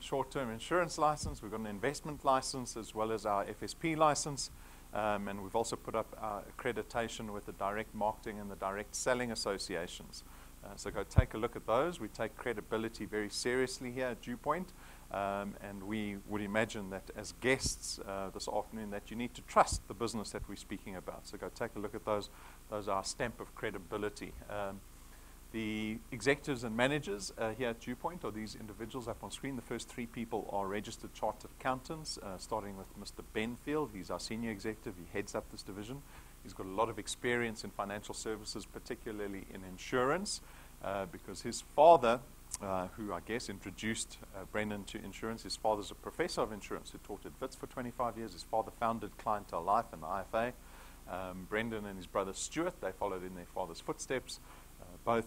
short-term insurance license. We've got an investment license as well as our FSP license. And we've also put up our accreditation with the direct marketing and the direct selling associations. So go take a look at those. We take credibility very seriously here at DuePoint. And we would imagine that as guests this afternoon that you need to trust the business that we're speaking about. So go take a look at those. Those are our stamp of credibility. The executives and managers here at DuePoint are these individuals up on screen. The first three people are registered chartered accountants, starting with Mr. Benfield. He's our senior executive. He heads up this division. He's got a lot of experience in financial services, particularly in insurance, because his father, who I guess introduced Brendan to insurance, his father's a professor of insurance who taught at Wits for 25 years. His father founded Clientele Life and the IFA. Brendan and his brother Stuart, they followed in their father's footsteps. Both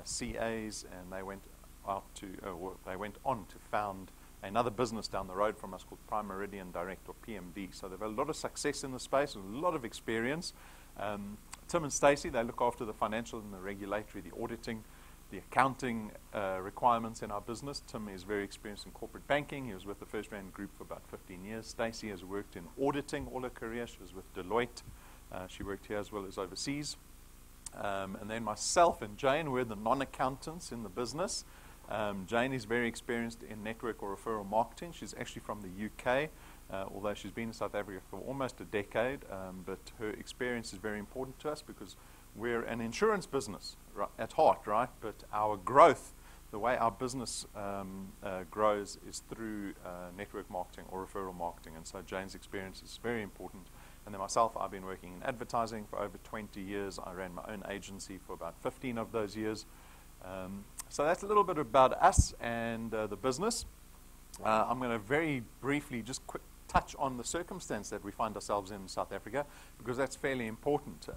CAs, and they went on to found another business down the road from us called Prime Meridian Direct, or PMD. So they've had a lot of success in the space and a lot of experience. Tim and Stacey, they look after the financial and the regulatory, the auditing, the accounting requirements in our business. Tim is very experienced in corporate banking. He was with the First Rand Group for about 15 years. Stacey has worked in auditing all her career. She was with Deloitte. She worked here as well as overseas. And then myself and Jane, we're the non-accountants in the business. Jane is very experienced in network or referral marketing. She's actually from the UK, although she's been in South Africa for almost a decade. But her experience is very important to us because we're an insurance business at heart, right? But our growth, the way our business grows is through network marketing or referral marketing. And so Jane's experience is very important. And then myself, I've been working in advertising for over 20 years. I ran my own agency for about 15 of those years. So that's a little bit about us and the business. I'm going to very briefly just touch on the circumstance that we find ourselves in South Africa, because that's fairly important.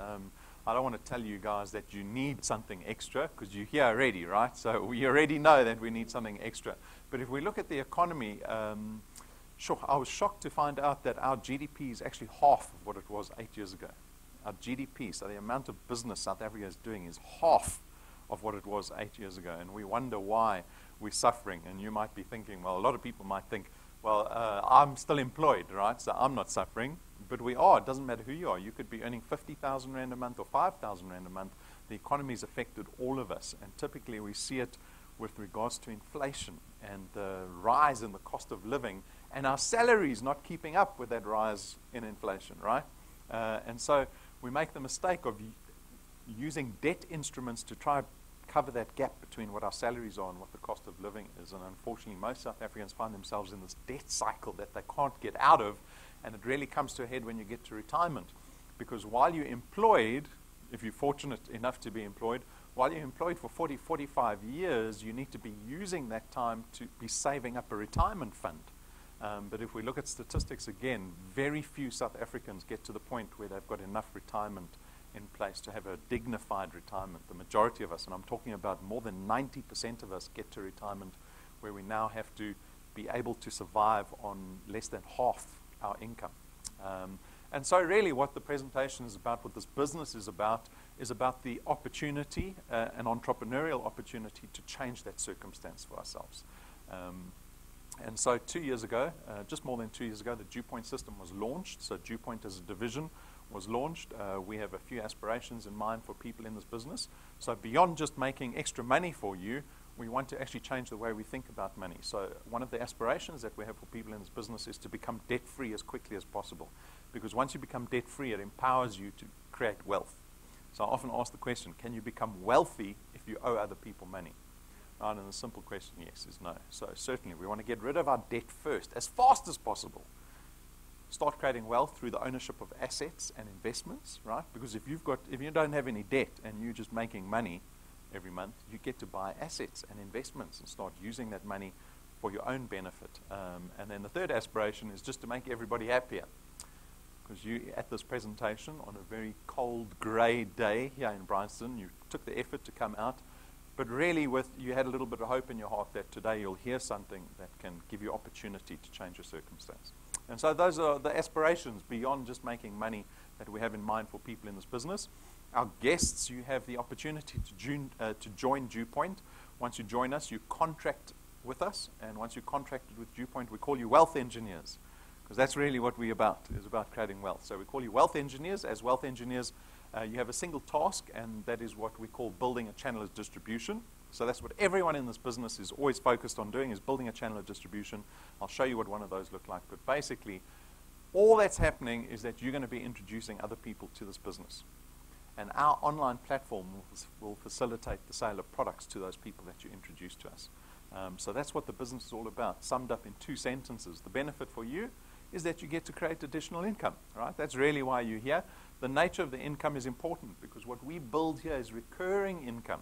I don't want to tell you guys that you need something extra, because you're here already, right? So we already know that we need something extra. But if we look at the economy, sure, I was shocked to find out that our GDP is actually half of what it was 8 years ago. Our GDP, so the amount of business South Africa is doing, is half of what it was 8 years ago. And we wonder why we're suffering. And you might be thinking, well, a lot of people might think, well, I'm still employed, right? So I'm not suffering. But we are. It doesn't matter who you are. You could be earning 50,000 Rand a month or 5,000 Rand a month. The economy's affected all of us. And typically we see it with regards to inflation and the rise in the cost of living, and our salaries not keeping up with that rise in inflation, right? And so we make the mistake of using debt instruments to try to cover that gap between what our salaries are and what the cost of living is. And unfortunately, most South Africans find themselves in this debt cycle that they can't get out of, and it really comes to a head when you get to retirement. Because while you're employed, if you're fortunate enough to be employed, while you're employed for 40, 45 years, you need to be using that time to be saving up a retirement fund. But if we look at statistics again, very few South Africans get to the point where they've got enough retirement in place to have a dignified retirement. The majority of us, and I'm talking about more than 90% of us, get to retirement where we now have to be able to survive on less than half our income. And so really what the presentation is about, what this business is about the opportunity, an entrepreneurial opportunity to change that circumstance for ourselves. And so 2 years ago, just more than 2 years ago, the DuePoint system was launched. So DuePoint as a division was launched. We have a few aspirations in mind for people in this business. So beyond just making extra money for you, we want to actually change the way we think about money. So one of the aspirations that we have for people in this business is to become debt-free as quickly as possible. Because once you become debt-free, it empowers you to create wealth. So I often ask the question, can you become wealthy if you owe other people money? Right, and the simple question, yes, is no. So certainly we want to get rid of our debt first, as fast as possible. Start creating wealth through the ownership of assets and investments, right? Because if you don't have any debt and you're just making money every month, you get to buy assets and investments and start using that money for your own benefit. And then the third aspiration is just to make everybody happier. Because you, at this presentation, on a very cold, grey day here in Bryanston, you took the effort to come out, but really you had a little bit of hope in your heart that today you'll hear something that can give you opportunity to change your circumstance. And so those are the aspirations beyond just making money that we have in mind for people in this business. Our guests, you have the opportunity to join DuePoint. Once you join us, you contract with us, and once you're contracted with DuePoint, we call you wealth engineers, because that's really what we're about, is about creating wealth. So we call you wealth engineers. As wealth engineers, you have a single task, and that is what we call building a channel of distribution. So that's what everyone in this business is always focused on doing, is building a channel of distribution. I'll show you what one of those look like. But basically, all that's happening is that you're going to be introducing other people to this business. And our online platform will facilitate the sale of products to those people that you introduce to us. So that's what the business is all about, summed up in 2 sentences. The benefit for you is that you get to create additional income, right? That's really why you're here. The nature of the income is important, because what we build here is recurring income.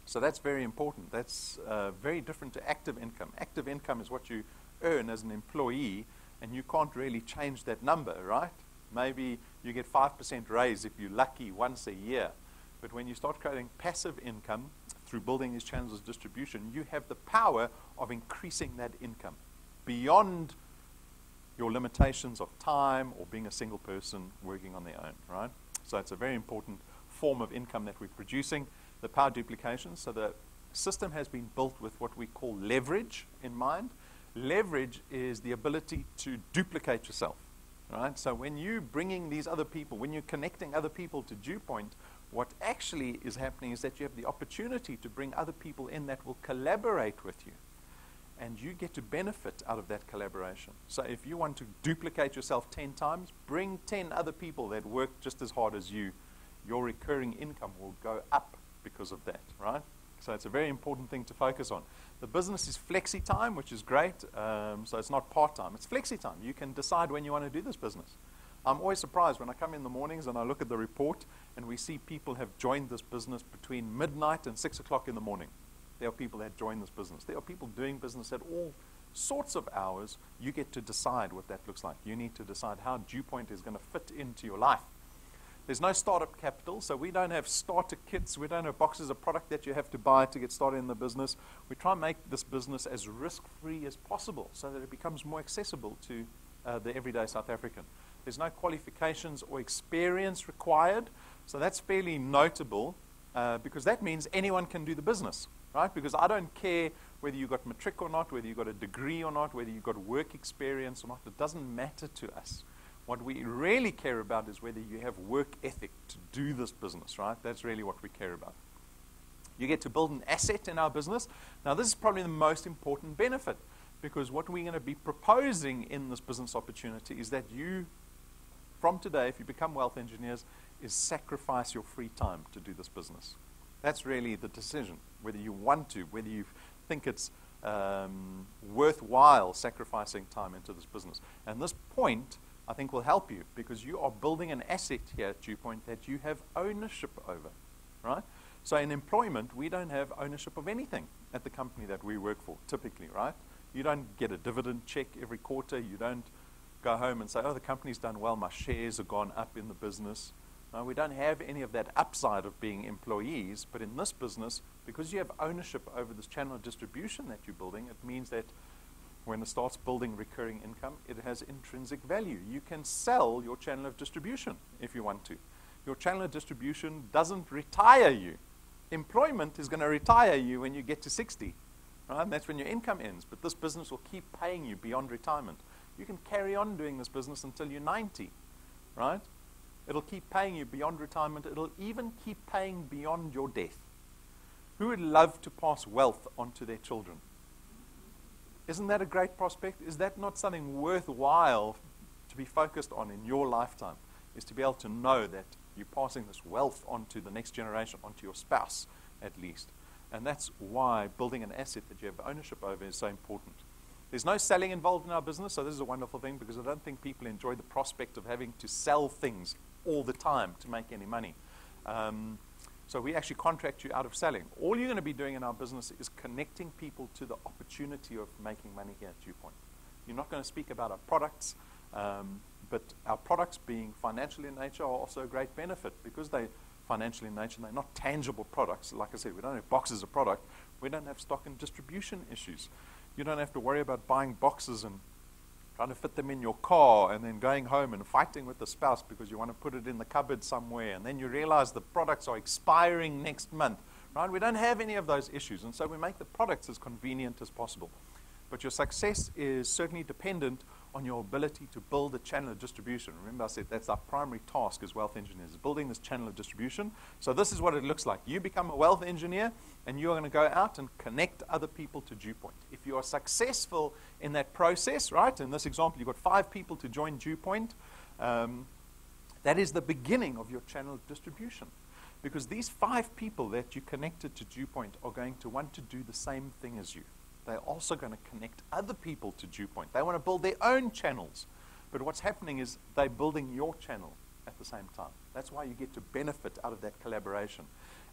So that's very important. That's very different to active income. Active income is what you earn as an employee, and you can't really change that number, right? Maybe you get 5% raise if you're lucky once a year. But when you start creating passive income through building these channels of distribution, you have the power of increasing that income beyond your limitations of time or being a single person working on their own, right? So it's a very important form of income that we're producing. The power duplication. So the system has been built with what we call leverage in mind. Leverage is the ability to duplicate yourself, right? So when you're bringing these other people, when you're connecting other people to DuePoint, what actually is happening is that you have the opportunity to bring other people in that will collaborate with you. And you get to benefit out of that collaboration. So if you want to duplicate yourself 10 times, bring 10 other people that work just as hard as you. Your recurring income will go up because of that, right? So it's a very important thing to focus on. The business is flexi time, which is great. So it's not part-time. It's flexi time. You can decide when you want to do this business. I'm always surprised when I come in the mornings and I look at the report and we see people have joined this business between midnight and 6 o'clock in the morning. There are people that join this business. There are people doing business at all sorts of hours. You get to decide what that looks like. You need to decide how DuePoint is going to fit into your life. There's no startup capital, so we don't have starter kits. We don't have boxes of product that you have to buy to get started in the business. We try and make this business as risk-free as possible so that it becomes more accessible to the everyday South African. There's no qualifications or experience required, so that's fairly notable because that means anyone can do the business, right? Because I don't care whether you got matric or not, whether you got a degree or not, whether you got work experience or not. It doesn't matter to us. What we really care about is whether you have work ethic to do this business, right? That's really what we care about. You get to build an asset in our business. Now, this is probably the most important benefit, because what we're going to be proposing in this business opportunity is that you, from today, if you become wealth engineers, is sacrifice your free time to do this business. That's really the decision, whether you want to, whether you think it's worthwhile sacrificing time into this business. And this point, I think, will help you, because you are building an asset here at DuePoint that you have ownership over, right? So in employment, we don't have ownership of anything at the company that we work for, typically, right? You don't get a dividend check every quarter. You don't go home and say, oh, the company's done well, my shares have gone up in the business. No, we don't have any of that upside of being employees, but in this business, because you have ownership over this channel of distribution that you're building, it means that when it starts building recurring income, it has intrinsic value. You can sell your channel of distribution if you want to. Your channel of distribution doesn't retire you. Employment is going to retire you when you get to 60. Right? And that's when your income ends. But this business will keep paying you beyond retirement. You can carry on doing this business until you're 90. Right? It'll keep paying you beyond retirement. It'll even keep paying beyond your death. Who would love to pass wealth on to their children? Isn't that a great prospect? Is that not something worthwhile to be focused on in your lifetime? Is to be able to know that you're passing this wealth on to the next generation, onto your spouse at least. And that's why building an asset that you have ownership over is so important. There's no selling involved in our business, so this is a wonderful thing, because I don't think people enjoy the prospect of having to sell things all the time to make any money. So we actually contract you out of selling. All you're going to be doing in our business is connecting people to the opportunity of making money here at DuePoint. You're not going to speak about our products, but our products, being financial in nature, are also a great benefit because they're financial in nature. They're not tangible products. Like I said, we don't have boxes of product. We don't have stock and distribution issues. You don't have to worry about buying boxes and trying to fit them in your car and then going home and fighting with the spouse because you want to put it in the cupboard somewhere, and then you realize the products are expiring next month right? We don't have any of those issues, and so we make the products as convenient as possible. But your success is certainly dependent on your ability to build a channel of distribution. Remember, I said that's our primary task as wealth engineers, is building this channel of distribution. So this is what it looks like. You become a wealth engineer, and you're going to go out and connect other people to DuePoint. If you are successful in that process, right, in this example, you've got 5 people to join DuePoint, that is the beginning of your channel of distribution. Because these 5 people that you connected to DuePoint are going to want to do the same thing as you. They're also going to connect other people to DuePoint. They want to build their own channels. But what's happening is they're building your channel at the same time. That's why you get to benefit out of that collaboration.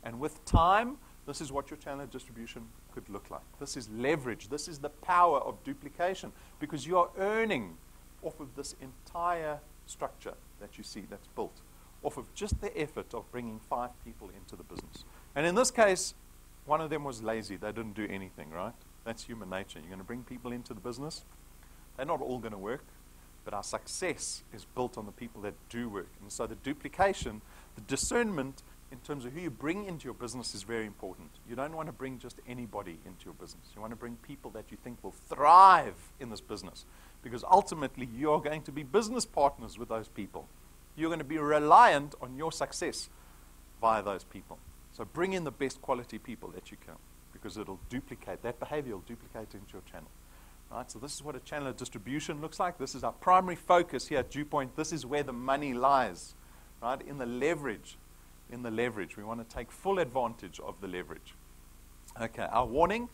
And with time, this is what your channel of distribution could look like. This is leverage. This is the power of duplication, because you are earning off of this entire structure that you see that's built, off of just the effort of bringing 5 people into the business. And in this case, one of them was lazy. They didn't do anything, right? That's human nature. You're going to bring people into the business. They're not all going to work, but our success is built on the people that do work. And so the duplication, the discernment in terms of who you bring into your business is very important. You don't want to bring just anybody into your business. You want to bring people that you think will thrive in this business, because ultimately you're going to be business partners with those people. You're going to be reliant on your success via those people. So bring in the best quality people that you can, because it'll duplicate, that behavior will duplicate into your channel. Right? So this is what a channel of distribution looks like. This is our primary focus here at DuePoint. This is where the money lies, right? In the leverage. In the leverage. We want to take full advantage of the leverage. Okay, our warning.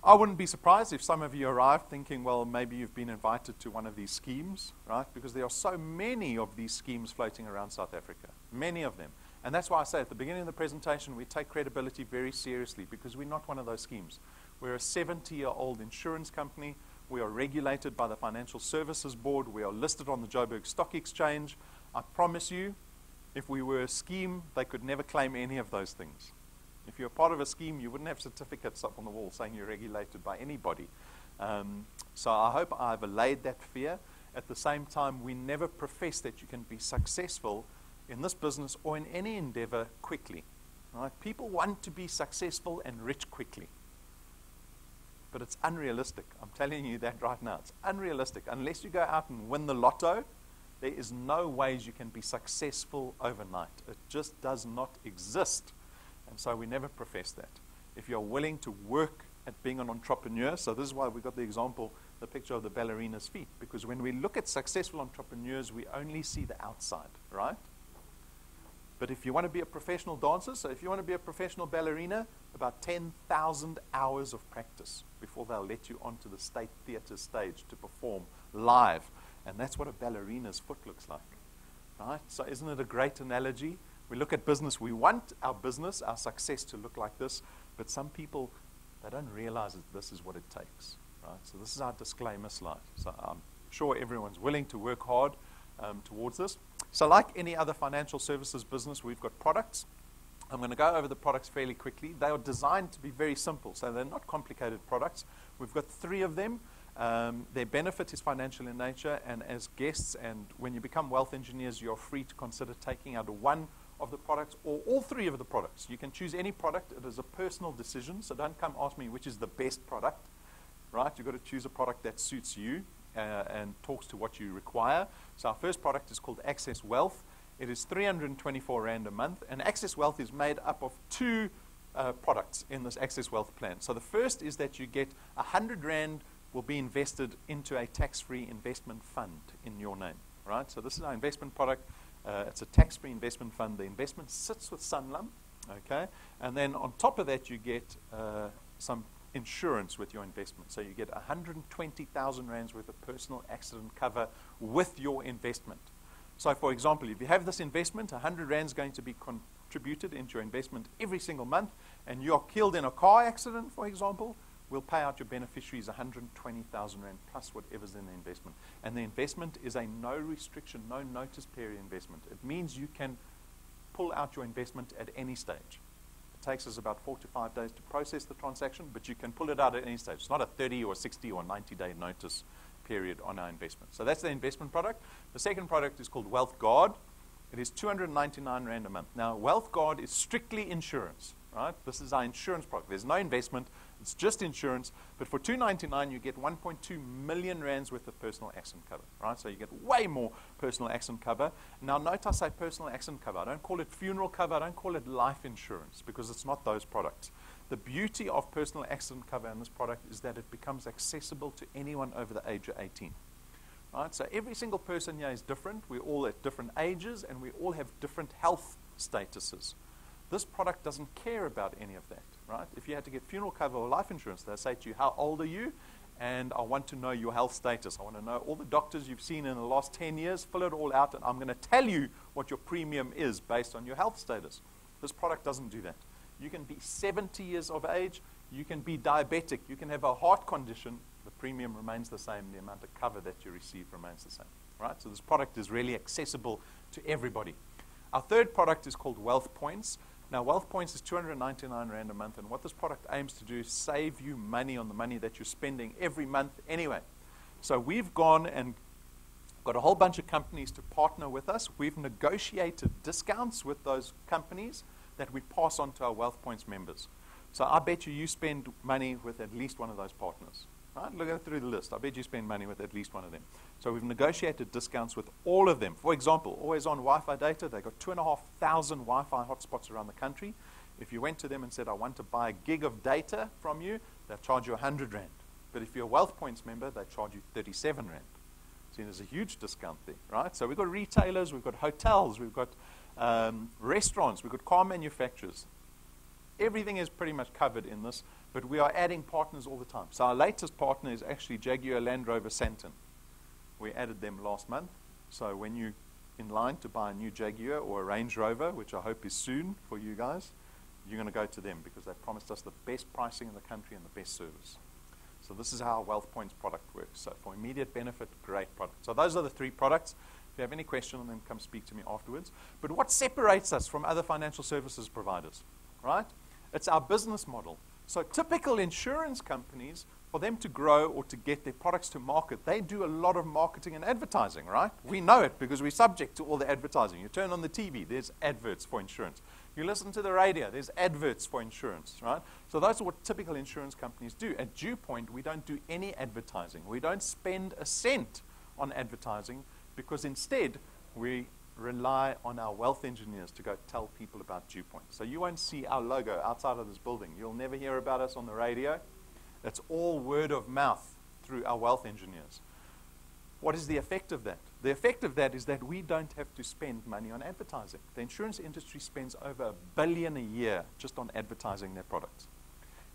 I wouldn't be surprised if some of you arrived thinking, well, maybe you've been invited to one of these schemes, right? Because there are so many of these schemes floating around South Africa. Many of them. And that's why I say at the beginning of the presentation, we take credibility very seriously, because we're not one of those schemes. We're a 70-year-old insurance company. We are regulated by the Financial Services Board. We are listed on the Joburg Stock Exchange. I promise you, if we were a scheme, they could never claim any of those things. If you're part of a scheme, you wouldn't have certificates up on the wall saying you're regulated by anybody. So I hope I've allayed that fear. At the same time, we never profess that you can be successful in this business or in any endeavor quickly. Right? People want to be successful and rich quickly. But it's unrealistic. I'm telling you that right now. It's unrealistic. Unless you go out and win the lotto, there is no ways you can be successful overnight. It just does not exist. And so we never profess that. If you're willing to work at being an entrepreneur, so this is why we got the example, the picture of the ballerina's feet. Because when we look at successful entrepreneurs, we only see the outside, right? But if you want to be a professional dancer, so if you want to be a professional ballerina, about 10,000 hours of practice before they'll let you onto the state theater stage to perform live. And that's what a ballerina's foot looks like, right? So isn't it a great analogy? We look at business, we want our business, our success to look like this, but some people, they don't realize that this is what it takes, right? So this is our disclaimer slide. So I'm sure everyone's willing to work hard towards this. So like any other financial services business, we've got products. I'm going to go over the products fairly quickly. They are designed to be very simple, so they're not complicated products. We've got 3 of them. Their benefit is financial in nature, and as guests and when you become wealth engineers, you're free to consider taking out one of the products or all 3 of the products. You can choose any product. It is a personal decision, so don't come ask me which is the best product, right? You've got to choose a product that suits you and talks to what you require. So our first product is called Access Wealth. It is 324 Rand a month, and Access Wealth is made up of 2 products in this Access Wealth plan. So the first is that you get 100 Rand will be invested into a tax-free investment fund in your name, right? So this is our investment product. It's a tax-free investment fund. The investment sits with Sanlam, okay? And then on top of that, you get some insurance with your investment. So you get 120,000 Rands worth of personal accident cover with your investment. So for example, if you have this investment, 100 Rand is going to be contributed into your investment every single month, and you're killed in a car accident, for example, we'll pay out your beneficiaries 120,000 Rand plus whatever's in the investment. And the investment is a no restriction, no notice period investment. It means you can pull out your investment at any stage. It takes us about 4 to 5 days to process the transaction, but you can pull it out at any stage. It's not a 30 or 60 or 90-day notice period on our investment. So that's the investment product. The second product is called Wealth Guard. It is 299 Rand a month. Now, Wealth Guard is strictly insurance. right? This is our insurance product. There's no investment. It's just insurance. But for $299, you get 1.2 million rands worth of personal accident cover, right? So you get way more personal accident cover. Now, note I say personal accident cover. I don't call it funeral cover. I don't call it life insurance because it's not those products. The beauty of personal accident cover in this product is that it becomes accessible to anyone over the age of 18. Right? So every single person here is different. We're all at different ages, and we all have different health statuses. This product doesn't care about any of that, right? If you had to get funeral cover or life insurance, they'll say to you, how old are you? And I want to know your health status. I want to know all the doctors you've seen in the last 10 years. Fill it all out, and I'm going to tell you what your premium is based on your health status. This product doesn't do that. You can be 70 years of age. You can be diabetic. You can have a heart condition. The premium remains the same. The amount of cover that you receive remains the same, right? So this product is really accessible to everybody. Our third product is called Wealth Points. Now, Wealth Points is 299 Rand a month, and what this product aims to do is save you money on the money that you're spending every month anyway. So we've gone and got a whole bunch of companies to partner with us. We've negotiated discounts with those companies that we pass on to our Wealth Points members. So I bet you spend money with at least one of those partners. Right? Look through the list. I bet you spend money with at least one of them. So we've negotiated discounts with all of them. For example, always on Wi-Fi data, they've got 2,500 Wi-Fi hotspots around the country. If you went to them and said, I want to buy a gig of data from you, they'll charge you 100 Rand. But if you're a Wealth Points member, they charge you 37 Rand. See, there's a huge discount there, right? So we've got retailers, we've got hotels, we've got restaurants, we've got car manufacturers. Everything is pretty much covered in this, but we are adding partners all the time. So our latest partner is actually Jaguar Land Rover Sandton. We added them last month. So when you're in line to buy a new Jaguar or a Range Rover, which I hope is soon for you guys, you're going to go to them because they promised us the best pricing in the country and the best service. So this is how our Wealth Points product works. So for immediate benefit, great product. So those are the three products. If you have any question on them, come speak to me afterwards. But what separates us from other financial services providers, right? It's our business model. So typical insurance companies, for them to grow or to get their products to market, they do a lot of marketing and advertising, right? We know it because we're subject to all the advertising. You turn on the TV, there's adverts for insurance. You listen to the radio, there's adverts for insurance, right? So those are what typical insurance companies do. At DuePoint, we don't do any advertising. We don't spend a cent on advertising because instead we rely on our wealth engineers to go tell people about DuePoint. So you won't see our logo outside of this building. You'll never hear about us on the radio. It's all word of mouth through our wealth engineers. What is the effect of that? The effect of that is that we don't have to spend money on advertising. The insurance industry spends over $1 billion a year just on advertising their products.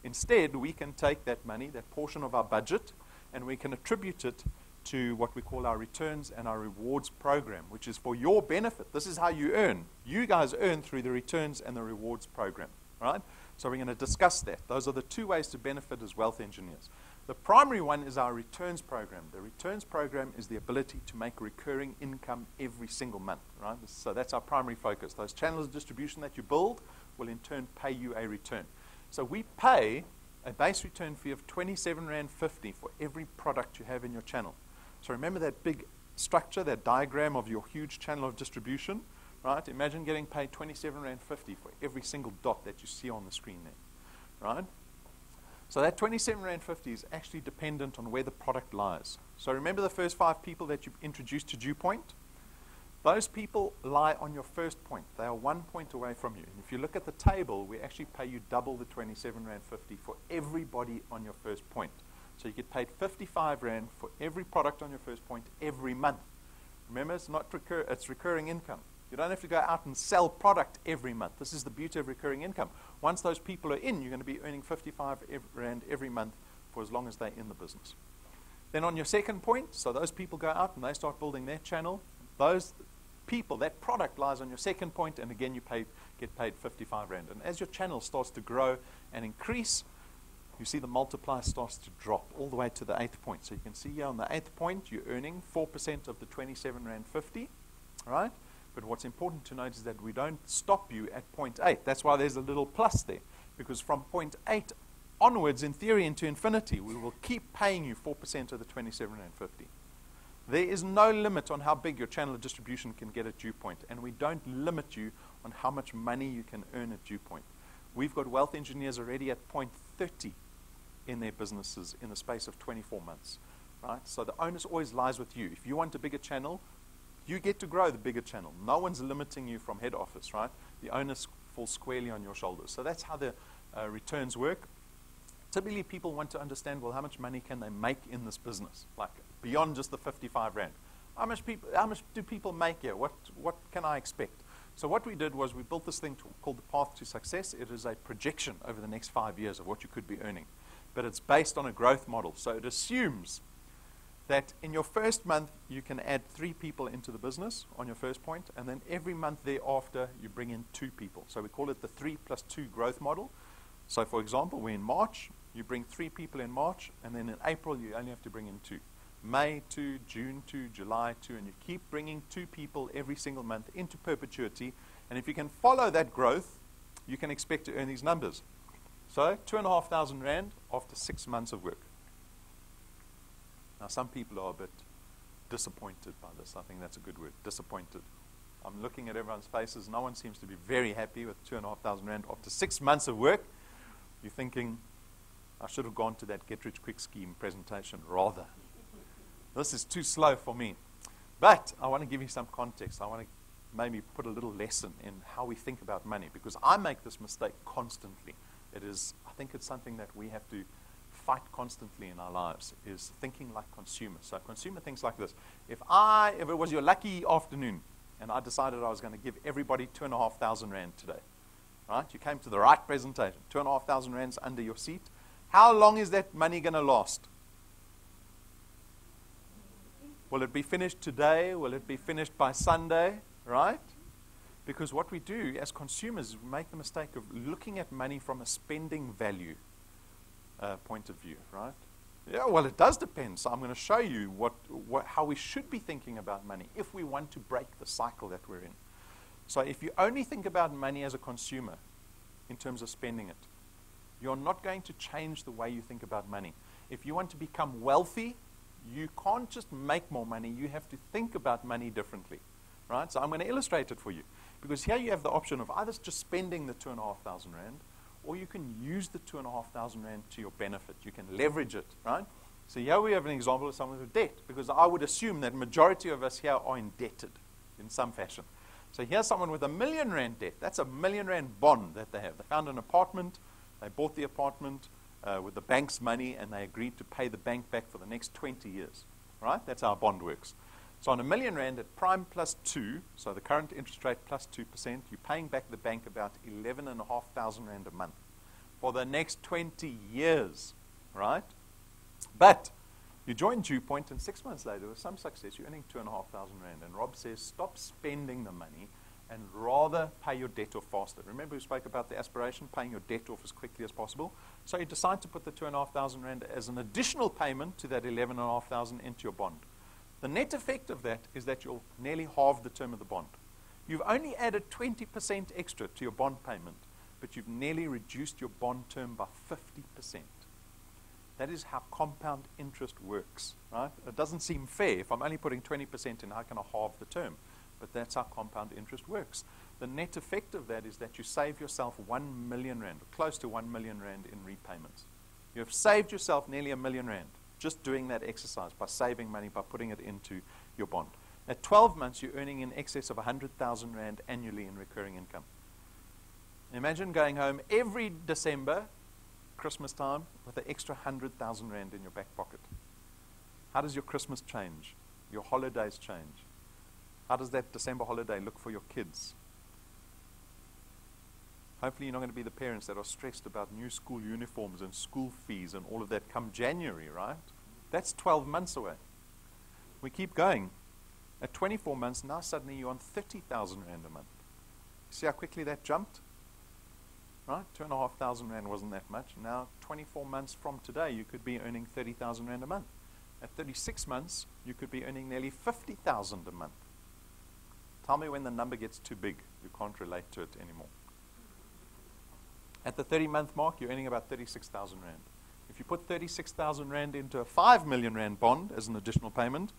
Instead, we can take that money, that portion of our budget, and we can attribute it to what we call our returns and our rewards program, which is for your benefit. This is how you earn. You guys earn through the returns and the rewards program, right? So we're going to discuss that. Those are the two ways to benefit as wealth engineers. The primary one is our returns program. The returns program is the ability to make recurring income every single month, right? So that's our primary focus. Those channels of distribution that you build will in turn pay you a return. So we pay a base return fee of 27.50 Rand for every product you have in your channel. So remember that big structure, that diagram of your huge channel of distribution, right? Imagine getting paid 27.50 Rand for every single dot that you see on the screen there, right? So that 27.50 Rand is actually dependent on where the product lies. So remember the first 5 people that you introduced to DuePoint? Those people lie on your first point. They are 1 point away from you. And if you look at the table, we actually pay you double the 27.50 Rand for everybody on your first point. So you get paid 55 Rand for every product on your first point every month. Remember, it's recurring income. You don't have to go out and sell product every month. This is the beauty of recurring income. Once those people are in, you're going to be earning 55 Rand every month for as long as they're in the business. Then on your second point, so those people go out and they start building their channel. Those people, that product lies on your second point, and again you get paid 55 Rand. And as your channel starts to grow and increase, you see the multiplier starts to drop all the way to the 8th point. So you can see here on the 8th point, you're earning 4% of the 27.50 Rand, right? But what's important to note is that we don't stop you at point 8. That's why there's a little plus there. Because from point 8 onwards, in theory, into infinity, we will keep paying you 4% of the 27.50 Rand. There is no limit on how big your channel of distribution can get at DuePoint. And we don't limit you on how much money you can earn at DuePoint. We've got wealth engineers already at point 30 in their businesses in the space of 24 months. Right? So the onus always lies with you. If you want a bigger channel, you get to grow the bigger channel. No one's limiting you from head office, right? The onus falls squarely on your shoulders. So that's how the returns work. Typically, people want to understand, well, how much money can they make in this business? Like, beyond just the 55 Rand. How much do people make here? What can I expect? So what we did was we built this thing called the Path to Success. It is a projection over the next 5 years of what you could be earning. But it's based on a growth model. So it assumes that in your first month, you can add 3 people into the business on your first point, and then every month thereafter, you bring in 2 people. So we call it the 3+2 growth model. So for example, we're in March, you bring 3 people in March, and then in April, you only have to bring in 2. May 2, June 2, July 2, and you keep bringing 2 people every single month into perpetuity. And if you can follow that growth, you can expect to earn these numbers. So 2,500 Rand after 6 months of work. Now, some people are a bit disappointed by this. I think that's a good word, disappointed. I'm looking at everyone's faces. No one seems to be very happy with 2,500 Rand after 6 months of work. You're thinking, I should have gone to that get-rich-quick scheme presentation rather. This is too slow for me. But I want to give you some context. I want to maybe put a little lesson in how we think about money, because I make this mistake constantly. I think it's something that we have to fight constantly in our lives, is thinking like consumers. So a consumer thinks like this. If it was your lucky afternoon and I decided I was going to give everybody 2,500 Rand today, right? You came to the right presentation, 2,500 Rands under your seat. How long is that money going to last? Will it be finished today? Will it be finished by Sunday? Right? Because what we do as consumers is we make the mistake of looking at money from a spending value point of view, right? Yeah, well, it does depend. So I'm going to show you how we should be thinking about money if we want to break the cycle that we're in. So if you only think about money as a consumer in terms of spending it, you're not going to change the way you think about money. If you want to become wealthy, you can't just make more money. You have to think about money differently, right? So I'm going to illustrate it for you. Because here you have the option of either just spending the 2,500 Rand, or you can use the 2,500 Rand to your benefit. You can leverage it, right? So here we have an example of someone with debt, because I would assume that majority of us here are indebted in some fashion. So here's someone with R1 million debt. That's a R1 million bond that they have. They found an apartment, they bought the apartment with the bank's money, and they agreed to pay the bank back for the next 20 years, right? That's how a bond works. So on R1 million at prime +2, so the current interest rate +2%, you're paying back the bank about 11,500 Rand a month for the next 20 years, right? But you join DuePoint, and 6 months later, with some success, you're earning 2,500 Rand. And Rob says, stop spending the money and rather pay your debt off faster. Remember we spoke about the aspiration, paying your debt off as quickly as possible? So you decide to put the 2,500 Rand as an additional payment to that 11,500 into your bond. The net effect of that is that you'll nearly halve the term of the bond. You've only added 20% extra to your bond payment, but you've nearly reduced your bond term by 50%. That is how compound interest works, right? It doesn't seem fair. If I'm only putting 20% in, how can I halve the term? But that's how compound interest works. The net effect of that is that you save yourself 1 million Rand, or close to 1 million Rand in repayments. You have saved yourself nearly R1 million just doing that exercise, by saving money, by putting it into your bond. At 12 months, you're earning in excess of 100,000 Rand annually in recurring income. Imagine going home every December, Christmas time, with an extra 100,000 Rand in your back pocket. How does your Christmas change? Your holidays change? How does that December holiday look for your kids? Hopefully you're not going to be the parents that are stressed about new school uniforms and school fees and all of that come January, right? That's 12 months away. We keep going. At 24 months, now suddenly you're on 30,000 Rand a month. See how quickly that jumped? Right? 2,500 Rand wasn't that much. Now, 24 months from today, you could be earning 30,000 Rand a month. At 36 months, you could be earning nearly 50,000 a month. Tell me when the number gets too big. You can't relate to it anymore. At the 30-month mark, you're earning about 36,000 Rand. If you put 36,000 Rand into a 5 million Rand bond as an additional payment,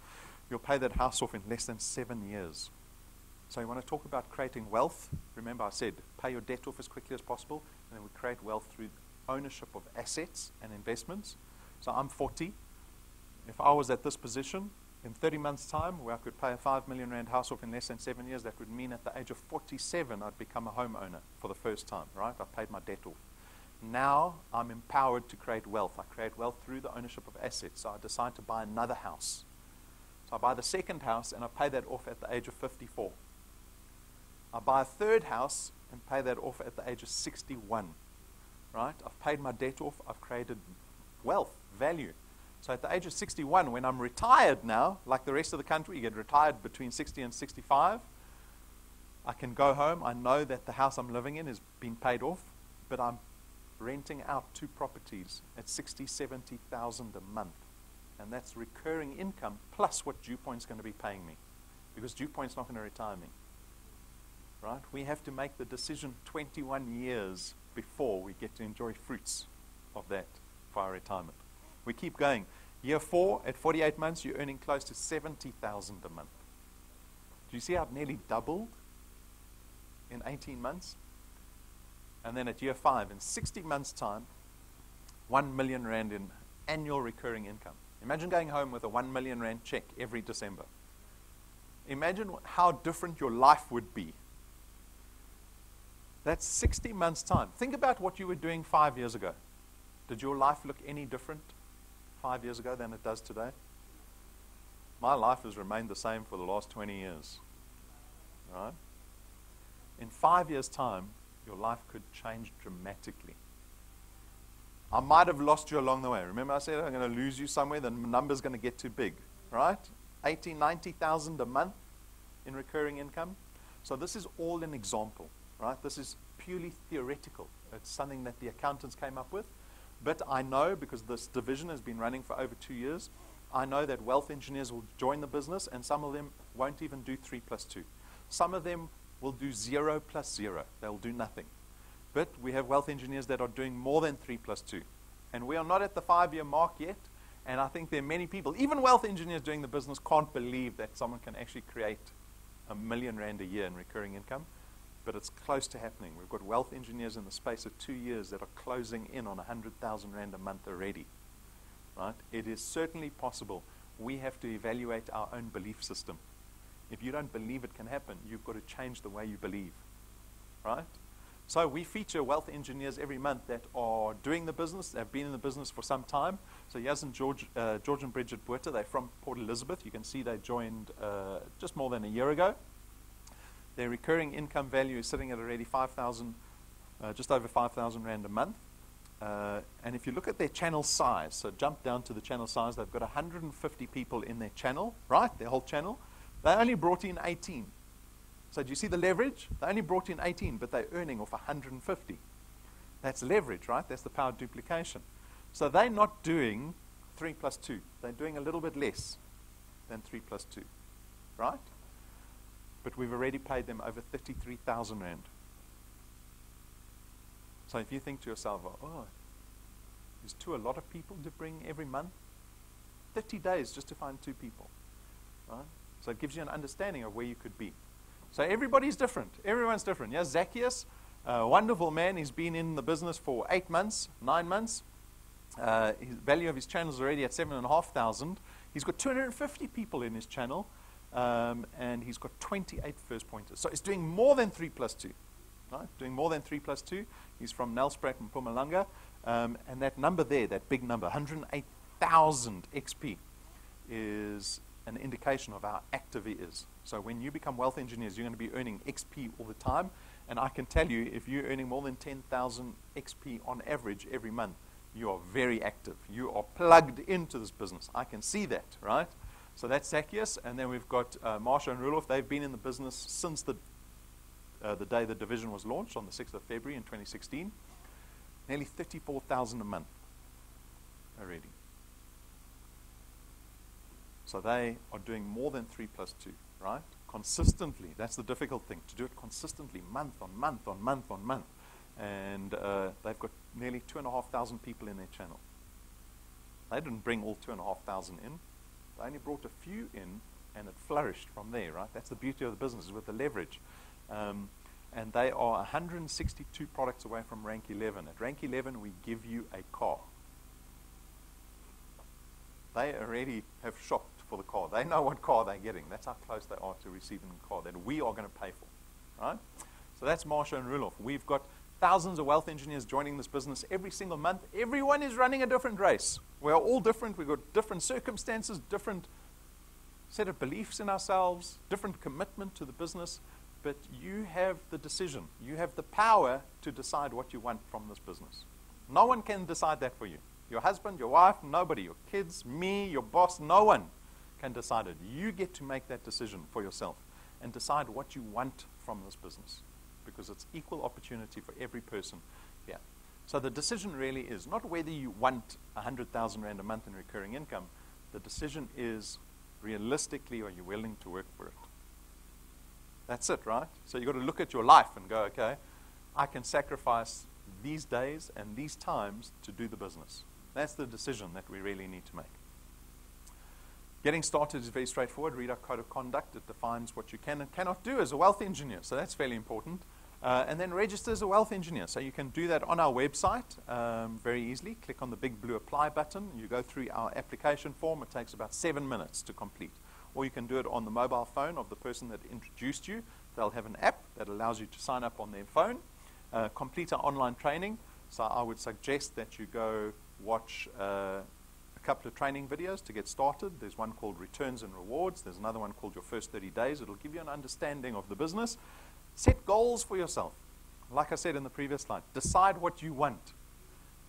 you'll pay that house off in less than 7 years. So you want to talk about creating wealth. Remember I said, pay your debt off as quickly as possible, and then we create wealth through ownership of assets and investments. So I'm 40. If I was at this position, in 30 months' time, where I could pay a 5 million rand house off in less than 7 years, that would mean at the age of 47, I'd become a homeowner for the first time, right? I paid my debt off. Now I'm empowered to create wealth. I create wealth through the ownership of assets. So I decide to buy another house. So I buy the second house and I pay that off at the age of 54. I buy a third house and pay that off at the age of 61, right? I've paid my debt off. I've created wealth, value. So at the age of 61, when I'm retired now, like the rest of the country, you get retired between 60 and 65, I can go home. I know that the house I'm living in has been paid off, but I'm renting out 2 properties at 60,000, 70,000 a month. And that's recurring income plus what DuePoint's going to be paying me, because DuePoint's not going to retire me. Right? We have to make the decision 21 years before we get to enjoy fruits of that for our retirement. We keep going. Year 4, at 48 months, you're earning close to 70,000 a month. Do you see how it nearly doubled in 18 months? And then at year 5, in 60 months' time, 1 million rand in annual recurring income. Imagine going home with a 1 million rand check every December. Imagine how different your life would be. That's 60 months' time. Think about what you were doing 5 years ago. Did your life look any different 5 years ago than it does today? My life has remained the same for the last 20 years. Right? In 5 years' time, your life could change dramatically. I might have lost you along the way. Remember I said I'm going to lose you somewhere, the number's going to get too big. Right? 80,000, 90,000 a month in recurring income. So this is all an example. Right? This is purely theoretical. It's something that the accountants came up with. But I know, because this division has been running for over 2 years, I know that wealth engineers will join the business, and some of them won't even do 3 plus 2. Some of them will do 0 plus 0. They will do nothing. But we have wealth engineers that are doing more than 3 plus 2. And we are not at the 5-year mark yet. And I think there are many people, even wealth engineers doing the business, can't believe that someone can actually create R1 million a year in recurring income. But it's close to happening. We've got wealth engineers in the space of 2 years that are closing in on 100,000 rand a month already. Right? It is certainly possible. We have to evaluate our own belief system. If you don't believe it can happen, you've got to change the way you believe. Right? So we feature wealth engineers every month that are doing the business. They've been in the business for some time. So Yaz and George and Bridget Botha, they're from Port Elizabeth. You can see they joined just more than a year ago. Their recurring income value is sitting at already 5,000, just over 5,000 rand a month. And if you look at their channel size, so jump down to the channel size, they've got 150 people in their channel, right? Their whole channel. They only brought in 18. So do you see the leverage? They only brought in 18, but they're earning off 150. That's leverage, right? That's the power of duplication. So they're not doing 3 plus 2. They're doing a little bit less than 3 plus 2, right? But we've already paid them over 33,000 rand. So if you think to yourself, oh, is 2 a lot of people to bring every month? 30 days just to find 2 people. Right? So it gives you an understanding of where you could be. So everybody's different. Everyone's different. Yeah, Zacchaeus, a wonderful man. He's been in the business for 8 months, 9 months. His value of his channel is already at 7,500. He's got 250 people in his channel. And he's got 28 first pointers. So he's doing more than 3 plus 2. Right? Doing more than 3 plus 2. He's from Nelspruit and Mpumalanga. And that number there, that big number, 108,000 XP, is an indication of how active he is. So when you become wealth engineers, you're going to be earning XP all the time. And I can tell you, if you're earning more than 10,000 XP on average every month, you are very active. You are plugged into this business. I can see that, right? So that's Zacchaeus, and then we've got Marsha and Rudolph. They've been in the business since the day the division was launched on the 6th of February in 2016. Nearly 34,000 a month already. So they are doing more than 3 plus 2, right? Consistently. That's the difficult thing, to do it consistently, month on month on month on month. And they've got nearly 2,500 people in their channel. They didn't bring all 2,500 in. They only brought a few in and it flourished from there, right? That's the beauty of the business, is with the leverage. And they are 162 products away from rank 11. At rank 11, we give you a car. They already have shopped for the car. They know what car they're getting. That's how close they are to receiving the car that we are going to pay for, right? So that's Marsha and Rulof. We've got thousands of wealth engineers joining this business every single month. Everyone is running a different race. We are all different. We've got different circumstances, different set of beliefs in ourselves, different commitment to the business. But you have the decision. You have the power to decide what you want from this business. No one can decide that for you. Your husband, your wife, nobody. Your kids, me, your boss, no one can decide it. You get to make that decision for yourself and decide what you want from this business, because it's equal opportunity for every person here. So the decision really is not whether you want 100,000 Rand a month in recurring income. The decision is, realistically, are you willing to work for it? That's it, right? So you've got to look at your life and go, okay, I can sacrifice these days and these times to do the business. That's the decision that we really need to make. Getting started is very straightforward. Read our code of conduct. It defines what you can and cannot do as a wealth engineer. So that's fairly important. And then register as a wealth engineer. So you can do that on our website very easily. Click on the big blue apply button. You go through our application form. It takes about 7 minutes to complete. Or you can do it on the mobile phone of the person that introduced you. They'll have an app that allows you to sign up on their phone, complete our online training. So I would suggest that you go watch a couple of training videos to get started. There's one called Returns and Rewards. There's another one called Your First 30 Days. It'll give you an understanding of the business. Set goals for yourself. Like I said in the previous slide, decide what you want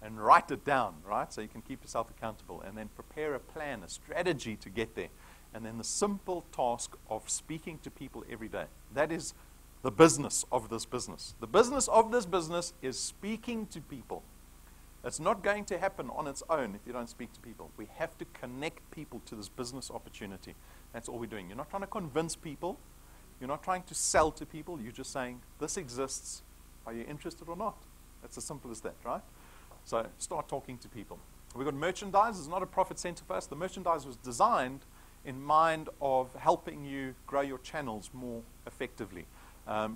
and write it down, right? So you can keep yourself accountable, and then prepare a plan, a strategy to get there. And then the simple task of speaking to people every day. That is the business of this business. The business of this business is speaking to people. It's not going to happen on its own if you don't speak to people. We have to connect people to this business opportunity. That's all we're doing. You're not trying to convince people. You're not trying to sell to people. You're just saying, this exists. Are you interested or not? That's as simple as that, right? So start talking to people. We've got merchandise. It's not a profit center for us. The merchandise was designed in mind of helping you grow your channels more effectively.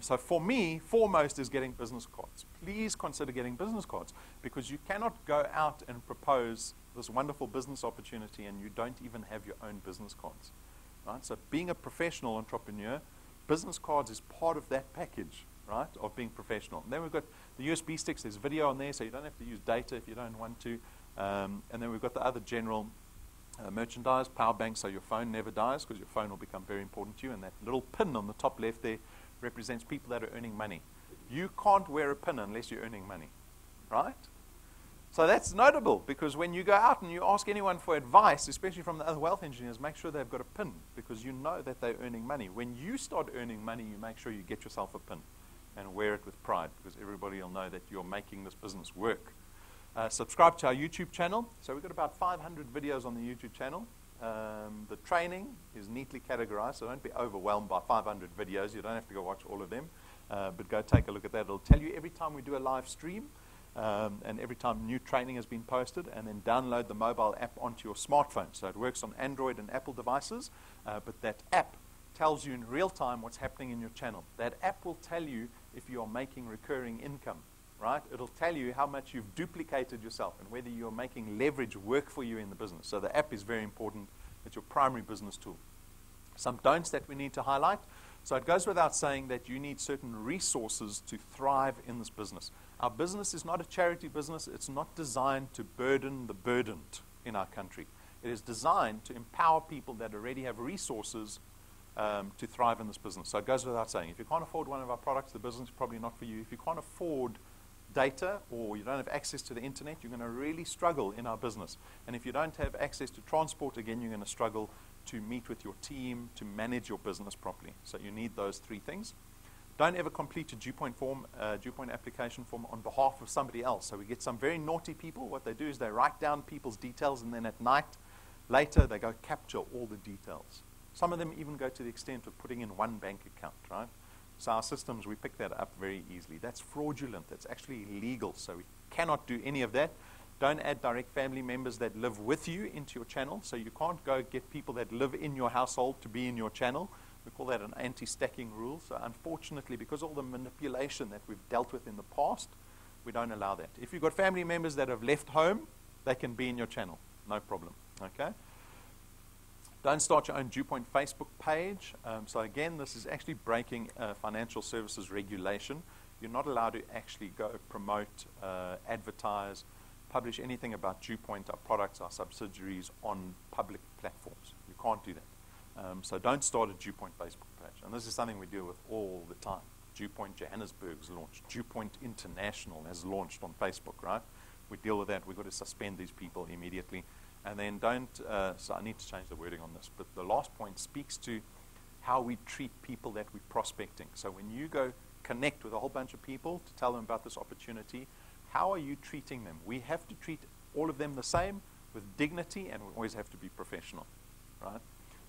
So for me, foremost is getting business cards. Please consider getting business cards, because you cannot go out and propose this wonderful business opportunity and you don't even have your own business cards. Right? So being a professional entrepreneur, business cards is part of that package, right, of being professional. And then we've got the USB sticks. There's video on there, so you don't have to use data if you don't want to. And then we've got the other general merchandise, power banks, so your phone never dies, because your phone will become very important to you. And that little pin on the top left there represents people that are earning money. You can't wear a pin unless you're earning money, right? So that's notable, because when you go out and you ask anyone for advice, especially from the other wealth engineers, make sure they've got a pin, because you know that they're earning money. When you start earning money, you make sure you get yourself a pin and wear it with pride, because everybody will know that you're making this business work. Subscribe to our YouTube channel. So we've got about 500 videos on the YouTube channel. The training is neatly categorized, so don't be overwhelmed by 500 videos. You don't have to go watch all of them, but go take a look at that. It'll tell you every time we do a live stream, and every time new training has been posted, and then download the mobile app onto your smartphone. So it works on Android and Apple devices, but that app tells you in real time what's happening in your channel. That app will tell you if you are making recurring income. Right? It'll tell you how much you've duplicated yourself and whether you're making leverage work for you in the business. So the app is very important. It's your primary business tool. Some don'ts that we need to highlight. So it goes without saying that you need certain resources to thrive in this business. Our business is not a charity business. It's not designed to burden the burdened in our country. It is designed to empower people that already have resources to thrive in this business. So it goes without saying, if you can't afford one of our products, the business is probably not for you. If you can't afford data, or you don't have access to the internet, you're going to really struggle in our business. And if you don't have access to transport, again, you're going to struggle to meet with your team, to manage your business properly. So you need those three things. Don't ever complete a DuePoint form, DuePoint application form on behalf of somebody else. So we get some very naughty people. What they do is they write down people's details, and then at night, later, they go capture all the details. Some of them even go to the extent of putting in one bank account, right? So our systems, we pick that up very easily. That's fraudulent. That's actually illegal. So we cannot do any of that. Don't add direct family members that live with you into your channel. So you can't go get people that live in your household to be in your channel. We call that an anti-stacking rule. So unfortunately, because all the manipulation that we've dealt with in the past, we don't allow that. If you've got family members that have left home, they can be in your channel. No problem. Okay? Don't start your own DuePoint Facebook page. So again, this is actually breaking financial services regulation. You're not allowed to actually go promote, advertise, publish anything about DuePoint, our products, our subsidiaries on public platforms. You can't do that. So don't start a DuePoint Facebook page. And this is something we deal with all the time. DuePoint Johannesburg's launched. DuePoint International has launched on Facebook, right? We deal with that. We've got to suspend these people immediately. And then don't, so I need to change the wording on this, but the last point speaks to how we treat people that we're prospecting. So when you go connect with a whole bunch of people to tell them about this opportunity, how are you treating them? We have to treat all of them the same with dignity, and we always have to be professional, right?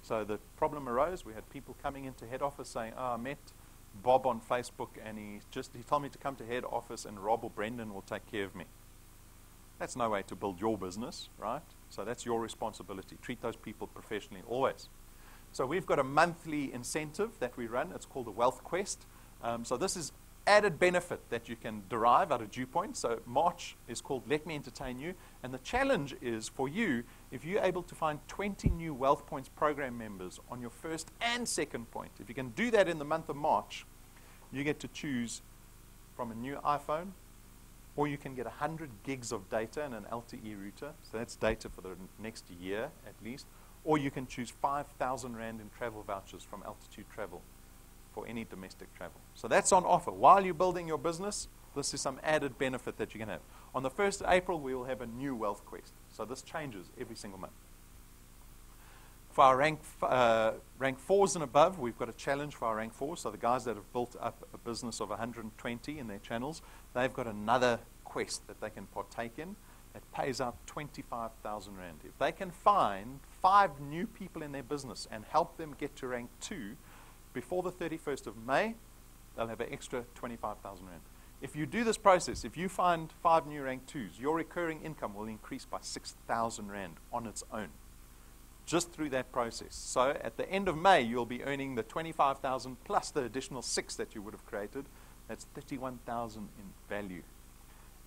So the problem arose. We had people coming into head office saying, I met Bob on Facebook, and he told me to come to head office, and Rob or Brendan will take care of me. That's no way to build your business, right? So that's your responsibility. Treat those people professionally always. So we've got a monthly incentive that we run. It's called the Wealth Quest. So this is added benefit that you can derive out of DuePoint. So March is called Let Me Entertain You. And the challenge is for you, if you're able to find 20 new Wealth Points program members on your first and second point, if you can do that in the month of March, you get to choose from a new iPhone, or you can get 100 gigs of data and an LTE router. So that's data for the next year at least. Or you can choose 5,000 Rand in travel vouchers from Altitude Travel for any domestic travel. So that's on offer. While you're building your business, this is some added benefit that you can have. On the 1st of April, we will have a new Wealth Quest. So this changes every single month. For our rank 4s and above, we've got a challenge for our rank 4s. So the guys that have built up a business of 120 in their channels, they've got another quest that they can partake in that pays out 25,000 Rand. If they can find 5 new people in their business and help them get to rank 2 before the 31st of May, they'll have an extra 25,000 Rand. If you do this process, if you find 5 new rank 2s, your recurring income will increase by 6,000 Rand on its own, just through that process. So at the end of May, you'll be earning the 25,000 plus the additional 6 that you would have created. That's 31,000 in value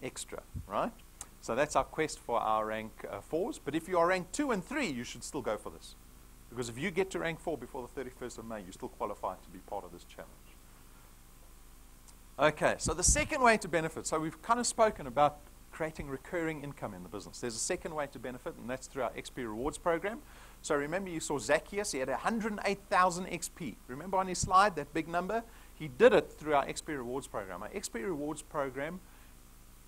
extra, right? So that's our quest for our rank 4s. But if you are rank 2 and 3, you should still go for this. Because if you get to rank 4 before the 31st of May, you still qualify to be part of this challenge. Okay, so the second way to benefit. So we've kind of spoken about creating recurring income in the business. There's a second way to benefit, and that's through our XP Rewards program. So remember, you saw Zacchaeus. He had 108,000 XP. Remember on his slide, that big number? He did it through our XP Rewards program. Our XP Rewards program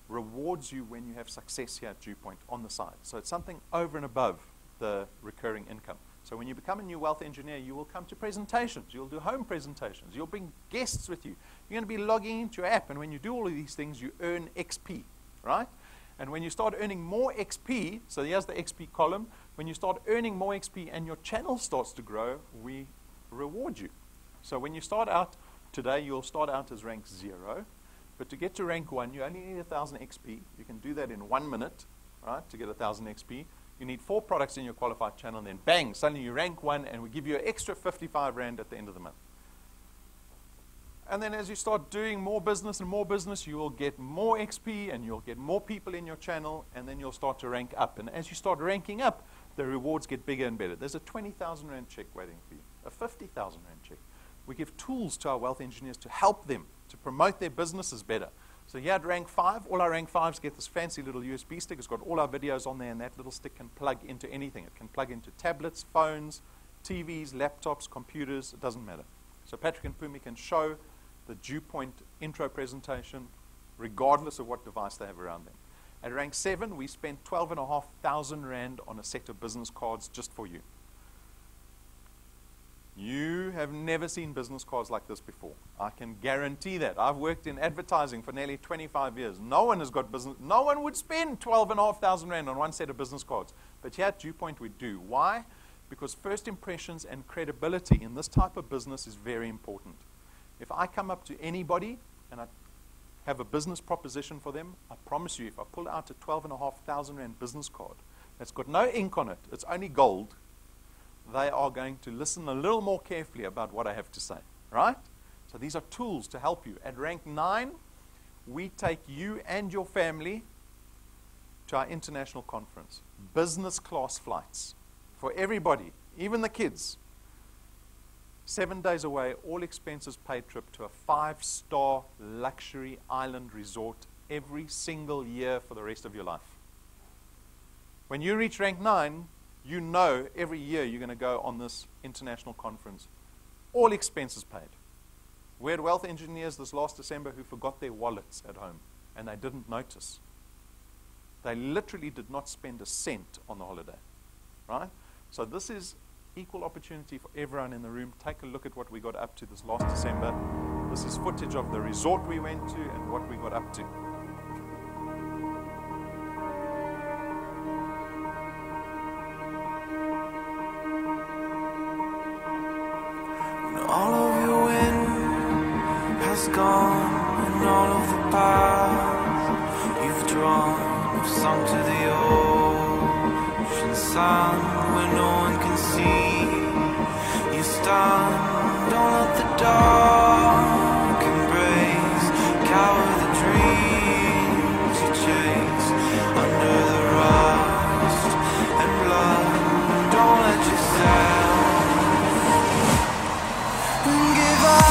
rewards you when you have success here at DuePoint on the side. So it's something over and above the recurring income. So when you become a new wealth engineer, you will come to presentations. You'll do home presentations. You'll bring guests with you. You're going to be logging into your app. And when you do all of these things, you earn XP, right? And when you start earning more XP, so here's the XP column. When you start earning more XP and your channel starts to grow, we reward you. So when you start out today, you'll start out as rank 0. But to get to rank 1, you only need 1,000 XP. You can do that in 1 minute, right, to get 1,000 XP. You need 4 products in your qualified channel, and then bang, suddenly you rank 1, and we give you an extra 55 Rand at the end of the month. And then as you start doing more business and more business, you will get more XP, and you'll get more people in your channel, and then you'll start to rank up. And as you start ranking up, the rewards get bigger and better. There's a 20,000 Rand check waiting for you, a 50,000 Rand check. We give tools to our wealth engineers to help them to promote their businesses better. So here at rank 5, all our rank 5s get this fancy little USB stick. It's got all our videos on there, and that little stick can plug into anything. It can plug into tablets, phones, TVs, laptops, computers. It doesn't matter. So Patrick and Pumi can show the DuePoint intro presentation regardless of what device they have around them. At rank 7, we spent 12,500 Rand on a set of business cards just for you. You have never seen business cards like this before. I can guarantee that. I've worked in advertising for nearly 25 years. No one has got business. No one would spend 12,500 Rand on one set of business cards. But here at DuePoint we do. Why? Because first impressions and credibility in this type of business is very important. If I come up to anybody and I have a business proposition for them, I promise you, if I pull out a 12,500 Rand business card that's got no ink on it, it's only gold, they are going to listen a little more carefully about what I have to say, right? So these are tools to help you. At rank 9, we take you and your family to our international conference. Business class flights for everybody, even the kids. 7 days away, all expenses paid trip to a 5-star luxury island resort every single year for the rest of your life. When you reach rank 9, you know every year you're going to go on this international conference. All expenses paid. We had wealth engineers this last December who forgot their wallets at home, and they didn't notice. They literally did not spend a cent on the holiday, right? So this is equal opportunity for everyone in the room. Take a look at what we got up to this last December. This is footage of the resort we went to and what we got up to. When all of your wind has gone and all of the paths you've drawn have sunk to the ocean sun. Where no one can see, you stand. Don't let the dark embrace, cower the dreams you chase under the rust and blood. Don't let yourself give up.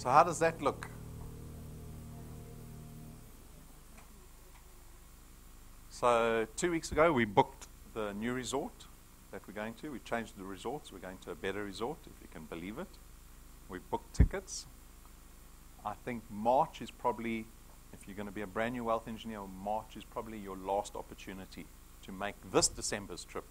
So how does that look? So 2 weeks ago, we booked the new resort that we're going to. We changed the resorts. We're going to a better resort, if you can believe it. We booked tickets. I think March is probably, if you're going to be a brand new wealth engineer, March is probably your last opportunity to make this December's trip.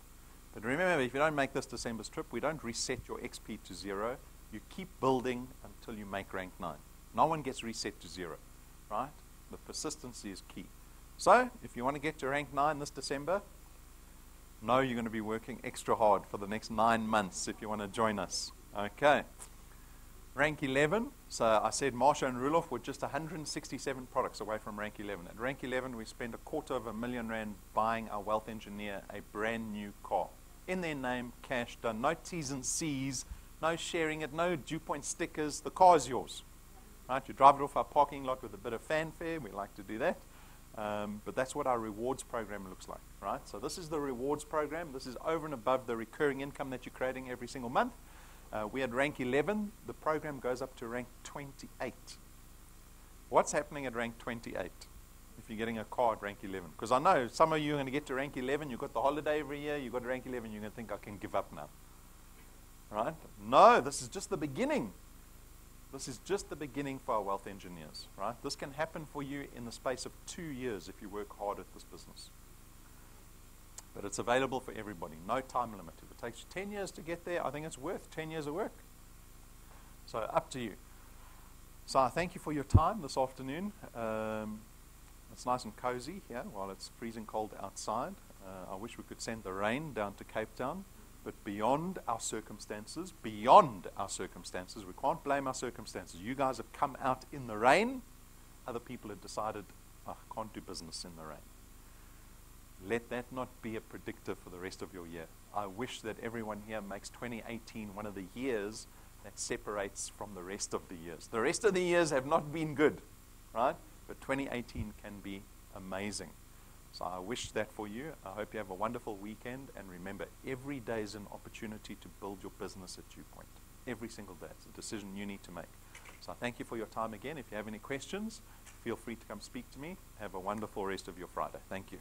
But remember, if you don't make this December's trip, we don't reset your XP to 0. You keep building until you make rank 9. No one gets reset to 0, right? The persistency is key. So, if you want to get to rank 9 this December, know you're going to be working extra hard for the next 9 months if you want to join us. Okay. Rank 11. So I said Marsha and Rulof were just 167 products away from rank 11. At rank 11, we spent R250,000 buying our wealth engineer a brand new car. In their name, cash done. No T's and C's, no sharing it, no DuePoint stickers. The car is yours. Right? You drive it off our parking lot with a bit of fanfare. We like to do that. But that's what our rewards program looks like, right? So this is the rewards program. This is over and above the recurring income that you're creating every single month. We had rank 11. The program goes up to rank 28. What's happening at rank 28 if you're getting a car at rank 11? Because I know some of you are going to get to rank 11. You've got the holiday every year. You've got rank 11. You're going to think, I can give up now. Right? No, this is just the beginning. This is just the beginning for our wealth engineers, right? This can happen for you in the space of 2 years if you work hard at this business. But it's available for everybody, no time limit. If it takes you 10 years to get there, I think it's worth 10 years of work. So up to you. So I thank you for your time this afternoon. It's nice and cozy here while it's freezing cold outside. I wish we could send the rain down to Cape Town. But beyond our circumstances, we can't blame our circumstances. You guys have come out in the rain. Other people have decided, I can't do business in the rain. Let that not be a predictor for the rest of your year. I wish that everyone here makes 2018 one of the years that separates from the rest of the years. The rest of the years have not been good, right? But 2018 can be amazing. So I wish that for you. I hope you have a wonderful weekend. And remember, every day is an opportunity to build your business at DuePoint. Every single day. It's a decision you need to make. So I thank you for your time again. If you have any questions, feel free to come speak to me. Have a wonderful rest of your Friday. Thank you.